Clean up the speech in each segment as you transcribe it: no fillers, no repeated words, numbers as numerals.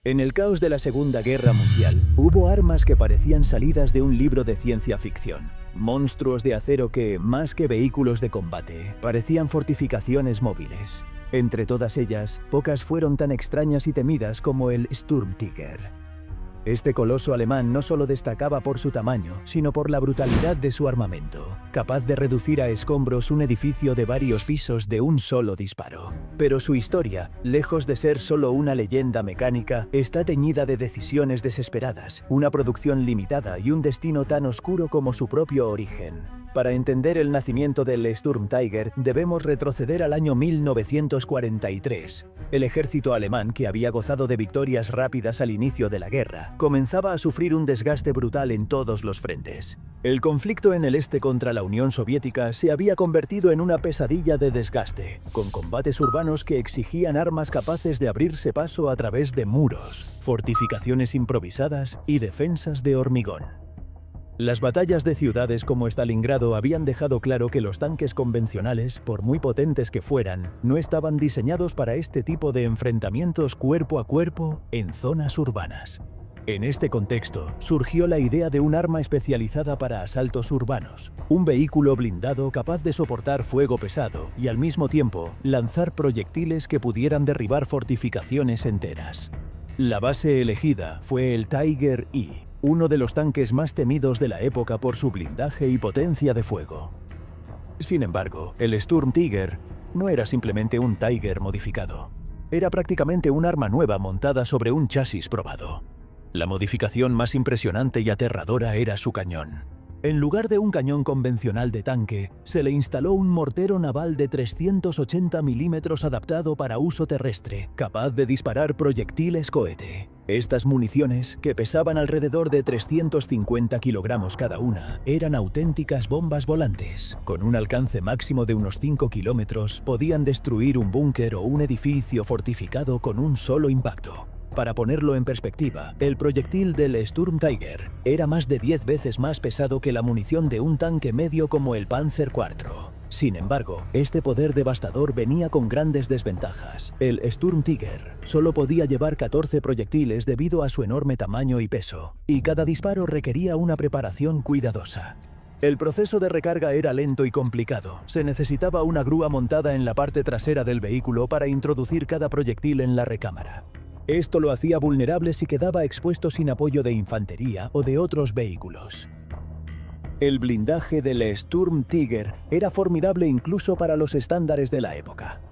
En el caos de la Segunda Guerra Mundial, hubo armas que parecían salidas de un libro de ciencia ficción. Monstruos de acero que, más que vehículos de combate, parecían fortificaciones móviles. Entre todas ellas, pocas fueron tan extrañas y temidas como el Sturmtiger. Este coloso alemán no solo destacaba por su tamaño, sino por la brutalidad de su armamento, capaz de reducir a escombros un edificio de varios pisos de un solo disparo. Pero su historia, lejos de ser solo una leyenda mecánica, está teñida de decisiones desesperadas, una producción limitada y un destino tan oscuro como su propio origen. Para entender el nacimiento del Sturmtiger, debemos retroceder al año 1943. El ejército alemán, que había gozado de victorias rápidas al inicio de la guerra, comenzaba a sufrir un desgaste brutal en todos los frentes. El conflicto en el este contra la Unión Soviética se había convertido en una pesadilla de desgaste, con combates urbanos que exigían armas capaces de abrirse paso a través de muros, fortificaciones improvisadas y defensas de hormigón. Las batallas de ciudades como Stalingrado habían dejado claro que los tanques convencionales, por muy potentes que fueran, no estaban diseñados para este tipo de enfrentamientos cuerpo a cuerpo en zonas urbanas. En este contexto, surgió la idea de un arma especializada para asaltos urbanos, un vehículo blindado capaz de soportar fuego pesado y al mismo tiempo lanzar proyectiles que pudieran derribar fortificaciones enteras. La base elegida fue el Tiger I, uno de los tanques más temidos de la época por su blindaje y potencia de fuego. Sin embargo, el Sturmtiger no era simplemente un Tiger modificado. Era prácticamente un arma nueva montada sobre un chasis probado. La modificación más impresionante y aterradora era su cañón. En lugar de un cañón convencional de tanque, se le instaló un mortero naval de 380 milímetros adaptado para uso terrestre, capaz de disparar proyectiles cohete. Estas municiones, que pesaban alrededor de 350 kilogramos cada una, eran auténticas bombas volantes. Con un alcance máximo de unos 5 kilómetros, podían destruir un búnker o un edificio fortificado con un solo impacto. Para ponerlo en perspectiva, el proyectil del Sturmtiger era más de 10 veces más pesado que la munición de un tanque medio como el Panzer IV. Sin embargo, este poder devastador venía con grandes desventajas. El Sturmtiger solo podía llevar 14 proyectiles debido a su enorme tamaño y peso, y cada disparo requería una preparación cuidadosa. El proceso de recarga era lento y complicado. Se necesitaba una grúa montada en la parte trasera del vehículo para introducir cada proyectil en la recámara. Esto lo hacía vulnerable si quedaba expuesto sin apoyo de infantería o de otros vehículos. El blindaje del Sturmtiger era formidable incluso para los estándares de la época.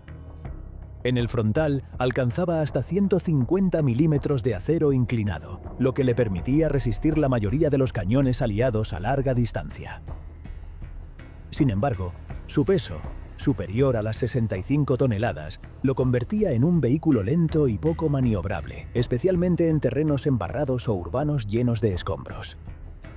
En el frontal alcanzaba hasta 150 milímetros de acero inclinado, lo que le permitía resistir la mayoría de los cañones aliados a larga distancia. Sin embargo, su peso, superior a las 65 toneladas, lo convertía en un vehículo lento y poco maniobrable, especialmente en terrenos embarrados o urbanos llenos de escombros.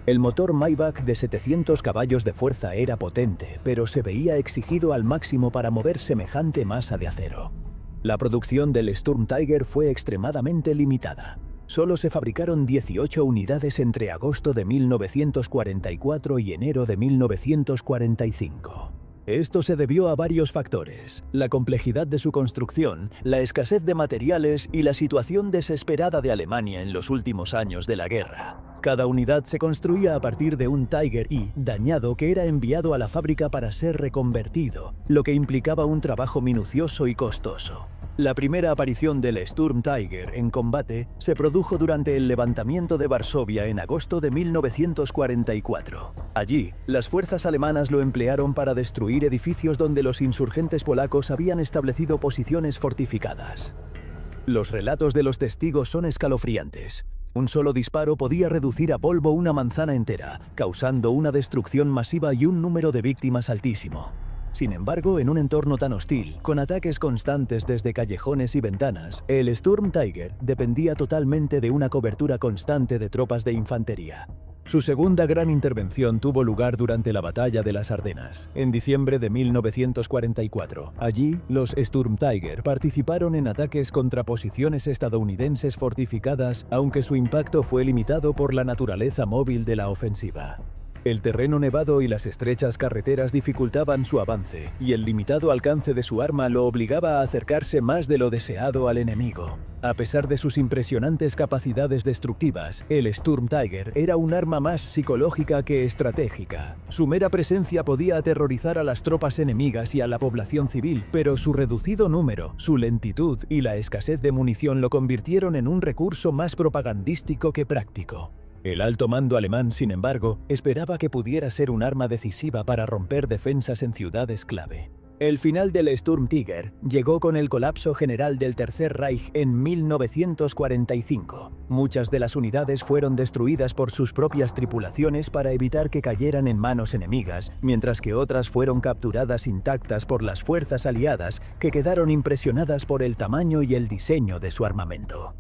El motor Maybach de 700 caballos de fuerza era potente, pero se veía exigido al máximo para mover semejante masa de acero. La producción del Sturmtiger fue extremadamente limitada. Solo se fabricaron 18 unidades entre agosto de 1944 y enero de 1945. Esto se debió a varios factores: la complejidad de su construcción, la escasez de materiales y la situación desesperada de Alemania en los últimos años de la guerra. Cada unidad se construía a partir de un Tiger I dañado que era enviado a la fábrica para ser reconvertido, lo que implicaba un trabajo minucioso y costoso. La primera aparición del Sturmtiger en combate se produjo durante el levantamiento de Varsovia en agosto de 1944. Allí, las fuerzas alemanas lo emplearon para destruir edificios donde los insurgentes polacos habían establecido posiciones fortificadas. Los relatos de los testigos son escalofriantes. Un solo disparo podía reducir a polvo una manzana entera, causando una destrucción masiva y un número de víctimas altísimo. Sin embargo, en un entorno tan hostil, con ataques constantes desde callejones y ventanas, el Sturmtiger dependía totalmente de una cobertura constante de tropas de infantería. Su segunda gran intervención tuvo lugar durante la Batalla de las Ardenas, en diciembre de 1944. Allí, los Sturmtiger participaron en ataques contra posiciones estadounidenses fortificadas, aunque su impacto fue limitado por la naturaleza móvil de la ofensiva. El terreno nevado y las estrechas carreteras dificultaban su avance, y el limitado alcance de su arma lo obligaba a acercarse más de lo deseado al enemigo. A pesar de sus impresionantes capacidades destructivas, el Sturm Tiger era un arma más psicológica que estratégica. Su mera presencia podía aterrorizar a las tropas enemigas y a la población civil, pero su reducido número, su lentitud y la escasez de munición lo convirtieron en un recurso más propagandístico que práctico. El alto mando alemán, sin embargo, esperaba que pudiera ser un arma decisiva para romper defensas en ciudades clave. El final del Sturm Tiger llegó con el colapso general del Tercer Reich en 1945. Muchas de las unidades fueron destruidas por sus propias tripulaciones para evitar que cayeran en manos enemigas, mientras que otras fueron capturadas intactas por las fuerzas aliadas, que quedaron impresionadas por el tamaño y el diseño de su armamento.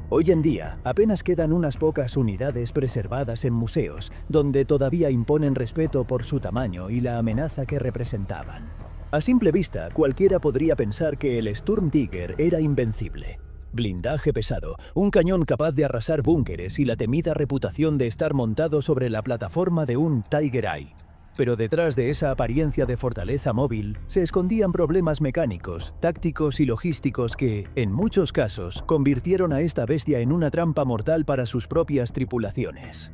Hoy en día, apenas quedan unas pocas unidades preservadas en museos, donde todavía imponen respeto por su tamaño y la amenaza que representaban. A simple vista, cualquiera podría pensar que el Sturm Tiger era invencible. Blindaje pesado, un cañón capaz de arrasar búnkeres y la temida reputación de estar montado sobre la plataforma de un Tiger Eye. Pero detrás de esa apariencia de fortaleza móvil se escondían problemas mecánicos, tácticos y logísticos que, en muchos casos, convirtieron a esta bestia en una trampa mortal para sus propias tripulaciones.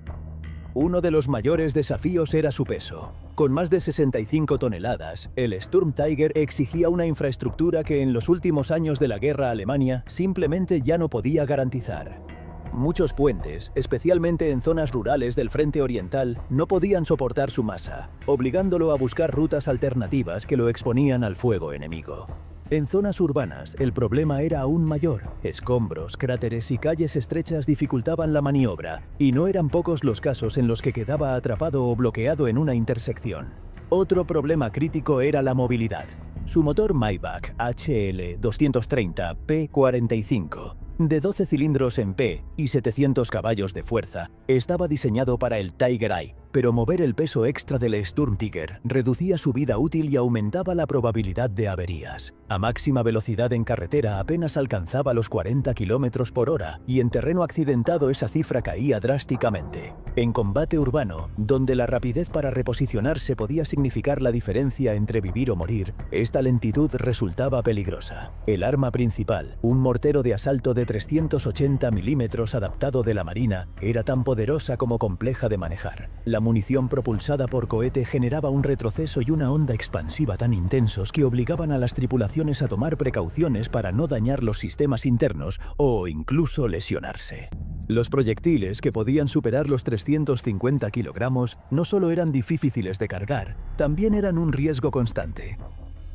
Uno de los mayores desafíos era su peso. Con más de 65 toneladas, el Sturm Tiger exigía una infraestructura que en los últimos años de la guerra a Alemania simplemente ya no podía garantizar. Muchos puentes, especialmente en zonas rurales del frente oriental, no podían soportar su masa, obligándolo a buscar rutas alternativas que lo exponían al fuego enemigo. En zonas urbanas, el problema era aún mayor. Escombros, cráteres y calles estrechas dificultaban la maniobra, y no eran pocos los casos en los que quedaba atrapado o bloqueado en una intersección. Otro problema crítico era la movilidad. Su motor Maybach HL230 P45, de 12 cilindros en P y 700 caballos de fuerza, estaba diseñado para el Tiger Eye, pero mover el peso extra del Sturm Tiger reducía su vida útil y aumentaba la probabilidad de averías. A máxima velocidad en carretera apenas alcanzaba los 40 km por hora y en terreno accidentado esa cifra caía drásticamente. En combate urbano, donde la rapidez para reposicionarse podía significar la diferencia entre vivir o morir, esta lentitud resultaba peligrosa. El arma principal, un mortero de asalto de 380 milímetros adaptado de la Marina, era tan poderosa como compleja de manejar. La munición propulsada por cohete generaba un retroceso y una onda expansiva tan intensos que obligaban a las tripulaciones a tomar precauciones para no dañar los sistemas internos o incluso lesionarse. Los proyectiles, que podían superar los 350 kilogramos, no solo eran difíciles de cargar, también eran un riesgo constante.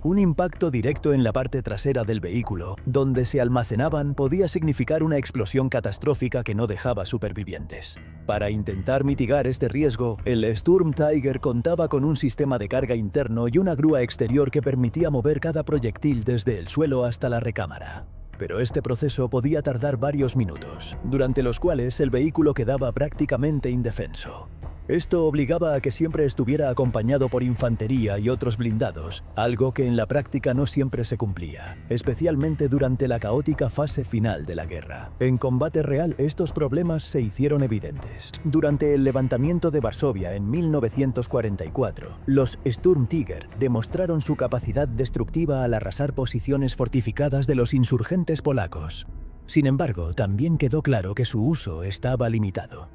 Un impacto directo en la parte trasera del vehículo, donde se almacenaban, podía significar una explosión catastrófica que no dejaba supervivientes. Para intentar mitigar este riesgo, el Sturm Tiger contaba con un sistema de carga interno y una grúa exterior que permitía mover cada proyectil desde el suelo hasta la recámara. Pero este proceso podía tardar varios minutos, durante los cuales el vehículo quedaba prácticamente indefenso. Esto obligaba a que siempre estuviera acompañado por infantería y otros blindados, algo que en la práctica no siempre se cumplía, especialmente durante la caótica fase final de la guerra. En combate real, estos problemas se hicieron evidentes. Durante el levantamiento de Varsovia en 1944, los Sturm Tiger demostraron su capacidad destructiva al arrasar posiciones fortificadas de los insurgentes polacos. Sin embargo, también quedó claro que su uso estaba limitado.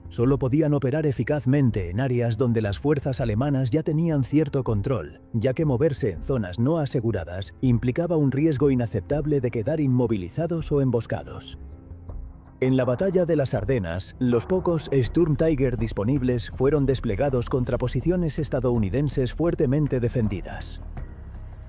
Solo podían operar eficazmente en áreas donde las fuerzas alemanas ya tenían cierto control, ya que moverse en zonas no aseguradas implicaba un riesgo inaceptable de quedar inmovilizados o emboscados. En la batalla de las Ardenas, los pocos Sturm Tiger disponibles fueron desplegados contra posiciones estadounidenses fuertemente defendidas.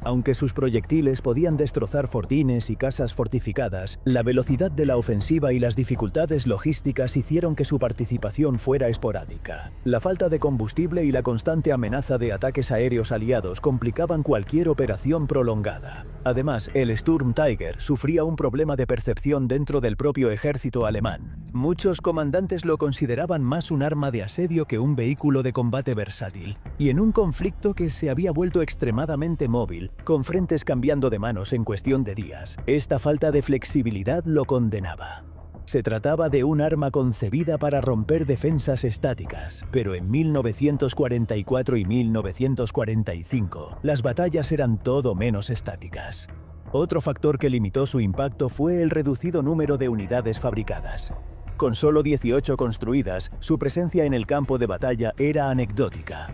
Aunque sus proyectiles podían destrozar fortines y casas fortificadas, la velocidad de la ofensiva y las dificultades logísticas hicieron que su participación fuera esporádica. La falta de combustible y la constante amenaza de ataques aéreos aliados complicaban cualquier operación prolongada. Además, el Sturm Tiger sufría un problema de percepción dentro del propio ejército alemán. Muchos comandantes lo consideraban más un arma de asedio que un vehículo de combate versátil, y en un conflicto que se había vuelto extremadamente móvil, con frentes cambiando de manos en cuestión de días, esta falta de flexibilidad lo condenaba. Se trataba de un arma concebida para romper defensas estáticas, pero en 1944 y 1945 las batallas eran todo menos estáticas. Otro factor que limitó su impacto fue el reducido número de unidades fabricadas. Con solo 18 construidas, su presencia en el campo de batalla era anecdótica.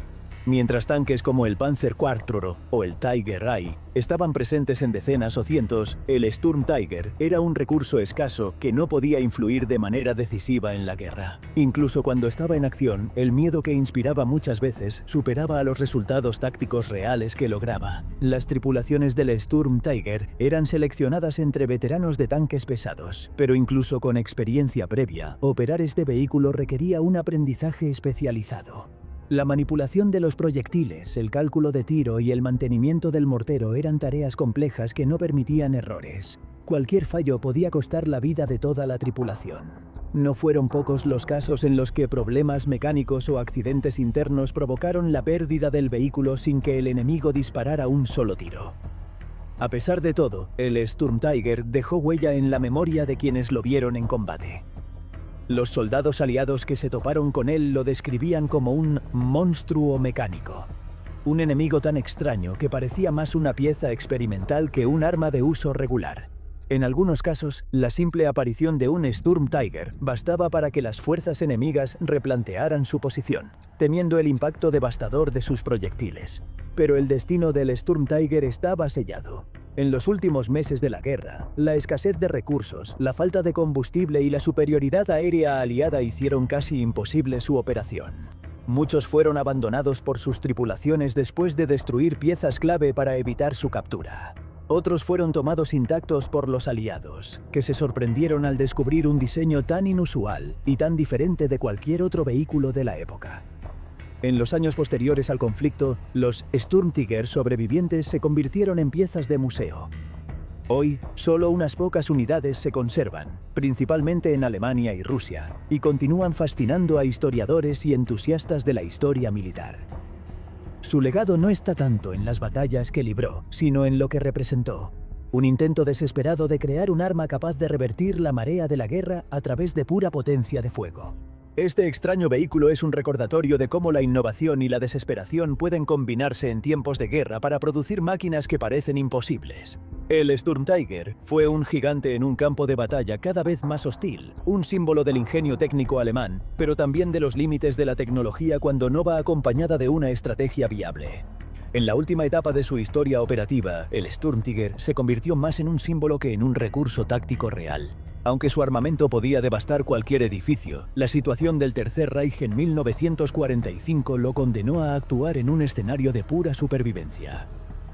Mientras tanques como el Panzer IV o el Tiger I estaban presentes en decenas o cientos, el Sturm Tiger era un recurso escaso que no podía influir de manera decisiva en la guerra. Incluso cuando estaba en acción, el miedo que inspiraba muchas veces superaba a los resultados tácticos reales que lograba. Las tripulaciones del Sturm Tiger eran seleccionadas entre veteranos de tanques pesados, pero incluso con experiencia previa, operar este vehículo requería un aprendizaje especializado. La manipulación de los proyectiles, el cálculo de tiro y el mantenimiento del mortero eran tareas complejas que no permitían errores. Cualquier fallo podía costar la vida de toda la tripulación. No fueron pocos los casos en los que problemas mecánicos o accidentes internos provocaron la pérdida del vehículo sin que el enemigo disparara un solo tiro. A pesar de todo, el Sturm Tiger dejó huella en la memoria de quienes lo vieron en combate. Los soldados aliados que se toparon con él lo describían como un monstruo mecánico. Un enemigo tan extraño que parecía más una pieza experimental que un arma de uso regular. En algunos casos, la simple aparición de un Sturm Tiger bastaba para que las fuerzas enemigas replantearan su posición, temiendo el impacto devastador de sus proyectiles. Pero el destino del Sturm Tiger estaba sellado. En los últimos meses de la guerra, la escasez de recursos, la falta de combustible y la superioridad aérea aliada hicieron casi imposible su operación. Muchos fueron abandonados por sus tripulaciones después de destruir piezas clave para evitar su captura. Otros fueron tomados intactos por los aliados, que se sorprendieron al descubrir un diseño tan inusual y tan diferente de cualquier otro vehículo de la época. En los años posteriores al conflicto, los Sturm Tiger sobrevivientes se convirtieron en piezas de museo. Hoy, solo unas pocas unidades se conservan, principalmente en Alemania y Rusia, y continúan fascinando a historiadores y entusiastas de la historia militar. Su legado no está tanto en las batallas que libró, sino en lo que representó. Un intento desesperado de crear un arma capaz de revertir la marea de la guerra a través de pura potencia de fuego. Este extraño vehículo es un recordatorio de cómo la innovación y la desesperación pueden combinarse en tiempos de guerra para producir máquinas que parecen imposibles. El Sturm Tiger fue un gigante en un campo de batalla cada vez más hostil, un símbolo del ingenio técnico alemán, pero también de los límites de la tecnología cuando no va acompañada de una estrategia viable. En la última etapa de su historia operativa, el Sturm Tiger se convirtió más en un símbolo que en un recurso táctico real. Aunque su armamento podía devastar cualquier edificio, la situación del Tercer Reich en 1945 lo condenó a actuar en un escenario de pura supervivencia.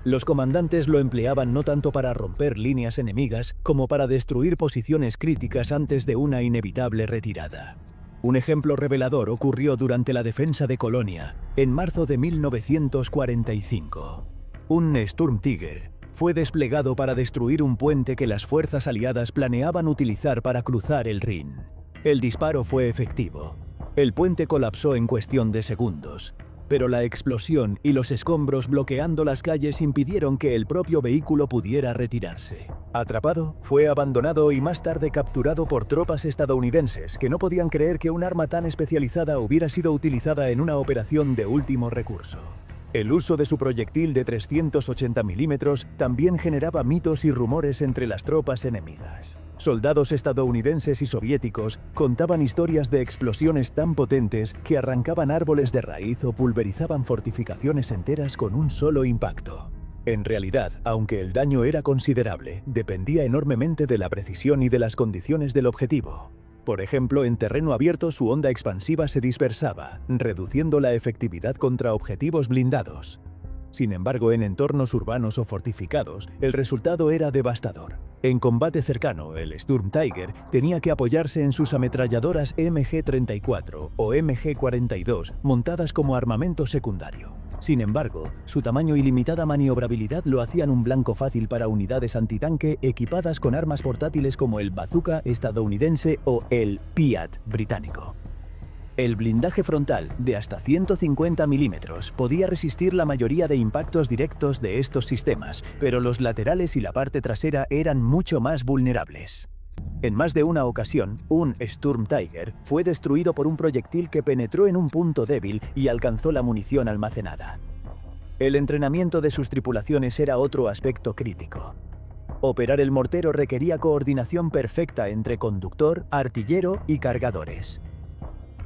Los comandantes lo empleaban no tanto para romper líneas enemigas, como para destruir posiciones críticas antes de una inevitable retirada. Un ejemplo revelador ocurrió durante la defensa de Colonia, en marzo de 1945. Un Sturm Tiger fue desplegado para destruir un puente que las fuerzas aliadas planeaban utilizar para cruzar el Rin. El disparo fue efectivo. El puente colapsó en cuestión de segundos, pero la explosión y los escombros bloqueando las calles impidieron que el propio vehículo pudiera retirarse. Atrapado, fue abandonado y más tarde capturado por tropas estadounidenses que no podían creer que un arma tan especializada hubiera sido utilizada en una operación de último recurso. El uso de su proyectil de 380 milímetros también generaba mitos y rumores entre las tropas enemigas. Soldados estadounidenses y soviéticos contaban historias de explosiones tan potentes que arrancaban árboles de raíz o pulverizaban fortificaciones enteras con un solo impacto. En realidad, aunque el daño era considerable, dependía enormemente de la precisión y de las condiciones del objetivo. Por ejemplo, en terreno abierto su onda expansiva se dispersaba, reduciendo la efectividad contra objetivos blindados. Sin embargo, en entornos urbanos o fortificados, el resultado era devastador. En combate cercano, el Sturm Tiger tenía que apoyarse en sus ametralladoras MG-34 o MG-42 montadas como armamento secundario. Sin embargo, su tamaño y limitada maniobrabilidad lo hacían un blanco fácil para unidades antitanque equipadas con armas portátiles como el bazooka estadounidense o el Piat británico. El blindaje frontal, de hasta 150 milímetros, podía resistir la mayoría de impactos directos de estos sistemas, pero los laterales y la parte trasera eran mucho más vulnerables. En más de una ocasión, un Sturm Tiger fue destruido por un proyectil que penetró en un punto débil y alcanzó la munición almacenada. El entrenamiento de sus tripulaciones era otro aspecto crítico. Operar el mortero requería coordinación perfecta entre conductor, artillero y cargadores.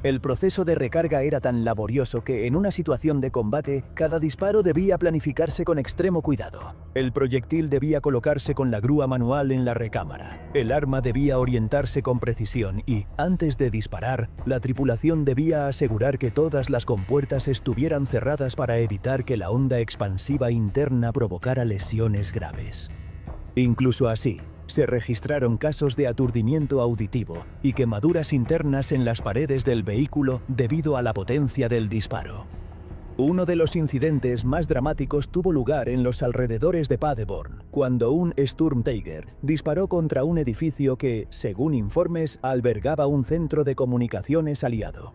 El proceso de recarga era tan laborioso que, en una situación de combate, cada disparo debía planificarse con extremo cuidado. El proyectil debía colocarse con la grúa manual en la recámara. El arma debía orientarse con precisión y, antes de disparar, la tripulación debía asegurar que todas las compuertas estuvieran cerradas para evitar que la onda expansiva interna provocara lesiones graves. Incluso así, se registraron casos de aturdimiento auditivo y quemaduras internas en las paredes del vehículo debido a la potencia del disparo. Uno de los incidentes más dramáticos tuvo lugar en los alrededores de Paderborn, cuando un Sturmtiger disparó contra un edificio que, según informes, albergaba un centro de comunicaciones aliado.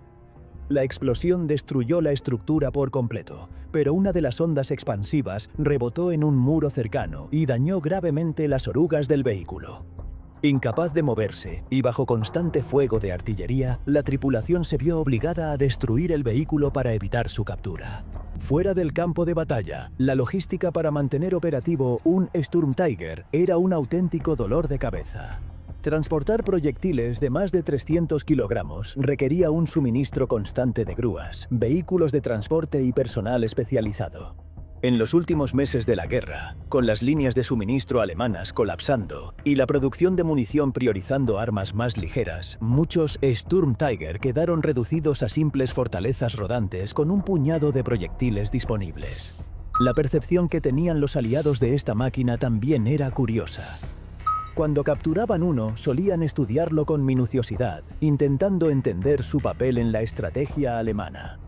La explosión destruyó la estructura por completo, pero una de las ondas expansivas rebotó en un muro cercano y dañó gravemente las orugas del vehículo. Incapaz de moverse y bajo constante fuego de artillería, la tripulación se vio obligada a destruir el vehículo para evitar su captura. Fuera del campo de batalla, la logística para mantener operativo un Sturmtiger era un auténtico dolor de cabeza. Transportar proyectiles de más de 300 kilogramos requería un suministro constante de grúas, vehículos de transporte y personal especializado. En los últimos meses de la guerra, con las líneas de suministro alemanas colapsando y la producción de munición priorizando armas más ligeras, muchos Sturmtiger quedaron reducidos a simples fortalezas rodantes con un puñado de proyectiles disponibles. La percepción que tenían los aliados de esta máquina también era curiosa. Cuando capturaban uno, solían estudiarlo con minuciosidad, intentando entender su papel en la estrategia alemana.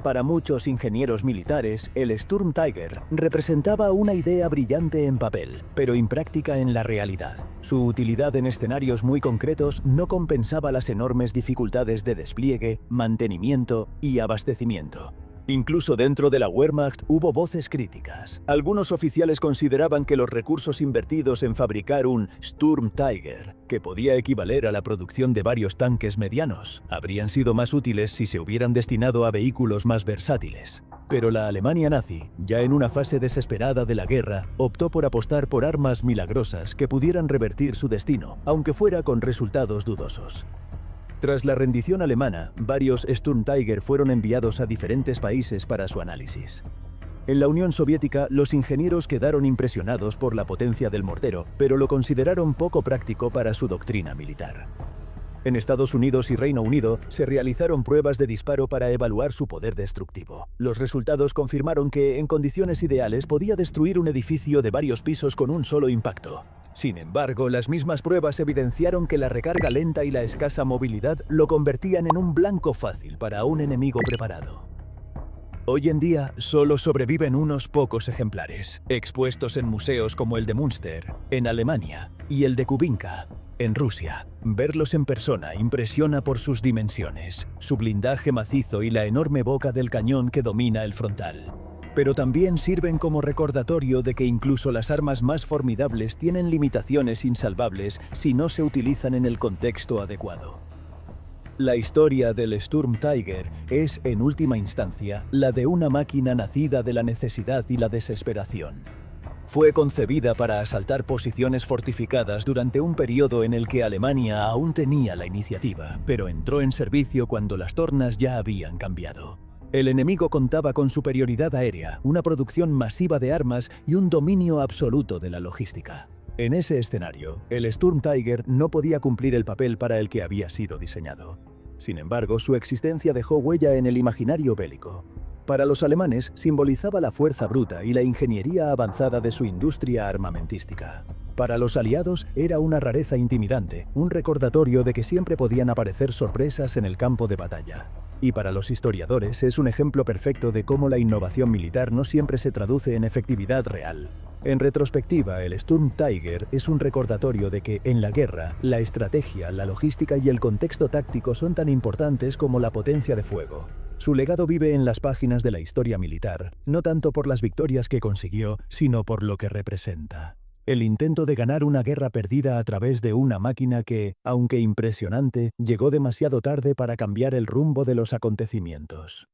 Para muchos ingenieros militares, el Sturmtiger representaba una idea brillante en papel, pero impráctica en la realidad. Su utilidad en escenarios muy concretos no compensaba las enormes dificultades de despliegue, mantenimiento y abastecimiento. Incluso dentro de la Wehrmacht hubo voces críticas. Algunos oficiales consideraban que los recursos invertidos en fabricar un Sturmtiger, que podía equivaler a la producción de varios tanques medianos, habrían sido más útiles si se hubieran destinado a vehículos más versátiles. Pero la Alemania nazi, ya en una fase desesperada de la guerra, optó por apostar por armas milagrosas que pudieran revertir su destino, aunque fuera con resultados dudosos. Tras la rendición alemana, varios Sturmtiger fueron enviados a diferentes países para su análisis. En la Unión Soviética, los ingenieros quedaron impresionados por la potencia del mortero, pero lo consideraron poco práctico para su doctrina militar. En Estados Unidos y Reino Unido, se realizaron pruebas de disparo para evaluar su poder destructivo. Los resultados confirmaron que, en condiciones ideales, podía destruir un edificio de varios pisos con un solo impacto. Sin embargo, las mismas pruebas evidenciaron que la recarga lenta y la escasa movilidad lo convertían en un blanco fácil para un enemigo preparado. Hoy en día, solo sobreviven unos pocos ejemplares, expuestos en museos como el de Münster, en Alemania, y el de Kubinka, en Rusia. Verlos en persona impresiona por sus dimensiones, su blindaje macizo y la enorme boca del cañón que domina el frontal. Pero también sirven como recordatorio de que incluso las armas más formidables tienen limitaciones insalvables si no se utilizan en el contexto adecuado. La historia del Sturmtiger es, en última instancia, la de una máquina nacida de la necesidad y la desesperación. Fue concebida para asaltar posiciones fortificadas durante un periodo en el que Alemania aún tenía la iniciativa, pero entró en servicio cuando las tornas ya habían cambiado. El enemigo contaba con superioridad aérea, una producción masiva de armas y un dominio absoluto de la logística. En ese escenario, el Sturmtiger no podía cumplir el papel para el que había sido diseñado. Sin embargo, su existencia dejó huella en el imaginario bélico. Para los alemanes, simbolizaba la fuerza bruta y la ingeniería avanzada de su industria armamentística. Para los aliados, era una rareza intimidante, un recordatorio de que siempre podían aparecer sorpresas en el campo de batalla. Y para los historiadores es un ejemplo perfecto de cómo la innovación militar no siempre se traduce en efectividad real. En retrospectiva, el Sturmtiger es un recordatorio de que, en la guerra, la estrategia, la logística y el contexto táctico son tan importantes como la potencia de fuego. Su legado vive en las páginas de la historia militar, no tanto por las victorias que consiguió, sino por lo que representa. El intento de ganar una guerra perdida a través de una máquina que, aunque impresionante, llegó demasiado tarde para cambiar el rumbo de los acontecimientos.